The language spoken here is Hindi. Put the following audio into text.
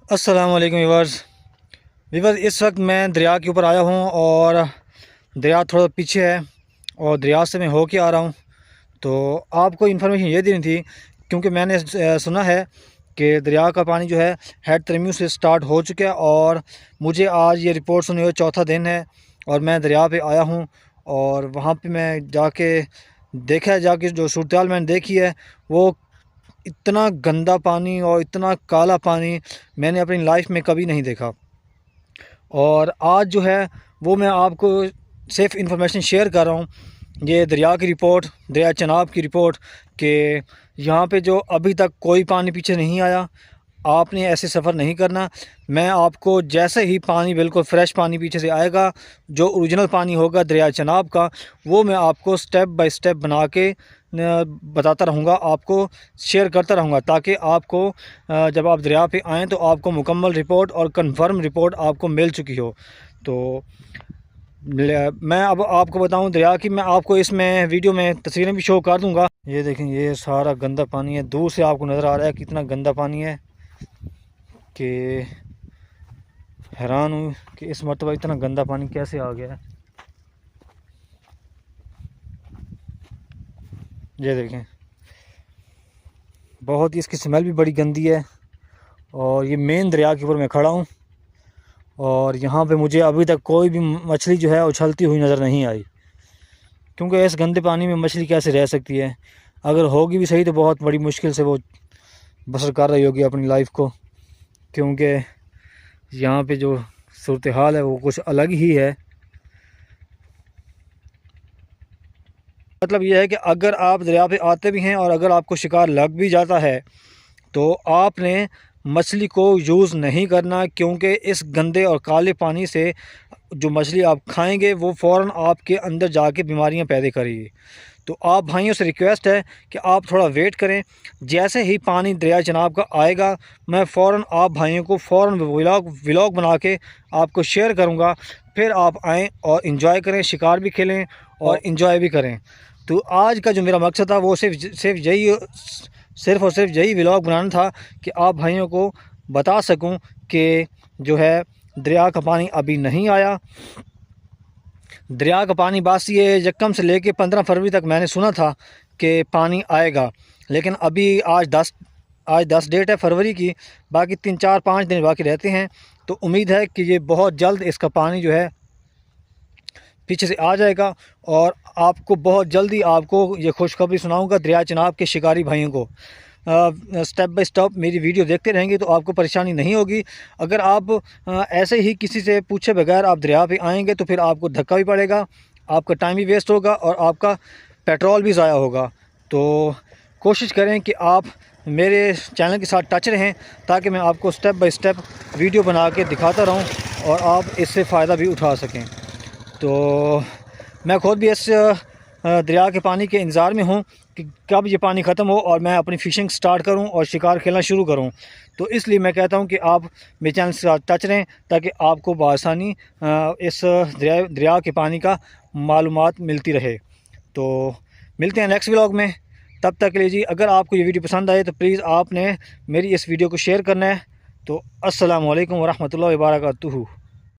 अस्सलाम वालेकुम वीवर्स। इस वक्त मैं दरिया के ऊपर आया हूँ और दरिया थोड़ा पीछे है और दरिया से मैं होके आ रहा हूँ। तो आपको इन्फॉर्मेशन ये देनी थी क्योंकि मैंने सुना है कि दरिया का पानी जो है हेड तरमीम से स्टार्ट हो चुका है और मुझे आज ये रिपोर्ट सुनी हुई चौथा दिन है और मैं दरिया पे आया हूँ और वहाँ पे मैं जाके जो सूरत हाल मैंने देखी है वो इतना गंदा पानी और इतना काला पानी मैंने अपनी लाइफ में कभी नहीं देखा। और आज जो है वो मैं आपको सिर्फ इन्फॉर्मेशन शेयर कर रहा हूँ। ये दरिया की रिपोर्ट, दरिया चनाब की रिपोर्ट कि यहाँ पे जो अभी तक कोई पानी पीछे नहीं आया। आपने ऐसे सफ़र नहीं करना। मैं आपको जैसे ही पानी बिल्कुल फ़्रेश पानी पीछे से आएगा, जो ओरिजिनल पानी होगा दरिया चनाब का, वो मैं आपको स्टेप बाय स्टेप बना के बताता रहूँगा, आपको शेयर करता रहूँगा, ताकि आपको जब आप दरिया पे आएँ तो आपको मुकम्मल रिपोर्ट और कंफर्म रिपोर्ट आपको मिल चुकी हो। तो मैं अब आपको बताऊं दरिया की, मैं आपको इसमें वीडियो में तस्वीरें भी शो कर दूंगा। ये देखें, ये सारा गंदा पानी है। दूर से आपको नज़र आ रहा है कितना गंदा पानी है कि हैरान हूँ कि इस मरतबा इतना गंदा पानी कैसे आ गया है। ये देखें, बहुत ही इसकी स्मेल भी बड़ी गंदी है। और ये मेन दरिया के ऊपर मैं खड़ा हूँ और यहाँ पे मुझे अभी तक कोई भी मछली जो है उछलती हुई नज़र नहीं आई, क्योंकि इस गंदे पानी में मछली कैसे रह सकती है। अगर होगी भी सही तो बहुत बड़ी मुश्किल से वो बसर कर रही होगी अपनी लाइफ को, क्योंकि यहाँ पे जो सूरत हाल है वो कुछ अलग ही है। मतलब यह है कि अगर आप दरिया पे आते भी हैं और अगर आपको शिकार लग भी जाता है तो आपने मछली को यूज़ नहीं करना, क्योंकि इस गंदे और काले पानी से जो मछली आप खाएंगे वो फ़ौरन आपके अंदर जाके बीमारियां पैदा करेगी। तो आप भाइयों से रिक्वेस्ट है कि आप थोड़ा वेट करें। जैसे ही पानी दरिया चनाब का आएगा मैं फ़ौरन आप भाइयों को फ़ौरन व्लॉग बना के आपको शेयर करूँगा। फिर आप आएँ और इन्जॉय करें, शिकार भी खेलें और इन्जॉय भी करें। तो आज का जो मेरा मकसद था वो सिर्फ और सिर्फ यही व्लॉग बनाना था कि आप भाइयों को बता सकूं कि जो है दरिया का पानी अभी नहीं आया। दरिया का पानी बस ये यकम से लेके 15 फरवरी तक मैंने सुना था कि पानी आएगा, लेकिन अभी आज 10 डेट है फरवरी की, बाकी 3-4-5 दिन बाकी रहते हैं। तो उम्मीद है कि ये बहुत जल्द इसका पानी जो है पीछे से आ जाएगा और आपको बहुत जल्दी आपको ये खुशखबरी सुनाऊंगा दरिया चनाब के शिकारी भाइयों को। स्टेप बाय स्टेप मेरी वीडियो देखते रहेंगे तो आपको परेशानी नहीं होगी। अगर आप ऐसे ही किसी से पूछे बगैर आप दरिया पे आएंगे तो फिर आपको धक्का भी पड़ेगा, आपका टाइम भी वेस्ट होगा और आपका पेट्रोल भी ज़ाया होगा। तो कोशिश करें कि आप मेरे चैनल के साथ टच रहें ताकि मैं आपको स्टेप बाय स्टेप वीडियो बना के दिखाता रहूँ और आप इससे फ़ायदा भी उठा सकें। तो मैं ख़ुद भी इस दरिया के पानी के इंतज़ार में हूँ कि कब ये पानी ख़त्म हो और मैं अपनी फ़िशिंग स्टार्ट करूँ और शिकार खेलना शुरू करूँ। तो इसलिए मैं कहता हूँ कि आप मेरे चैनल के साथ टच रहें ताकि आपको बआसानी इस दरिया के पानी का मालूमात मिलती रहे। तो मिलते हैं नेक्स्ट व्लॉग में, तब तक के लिए जी। अगर आपको ये वीडियो पसंद आए तो प्लीज़ आपने मेरी इस वीडियो को शेयर करना है। तो अस्सलाम वालेकुम व रहमतुल्लाहि व बरकातुहू।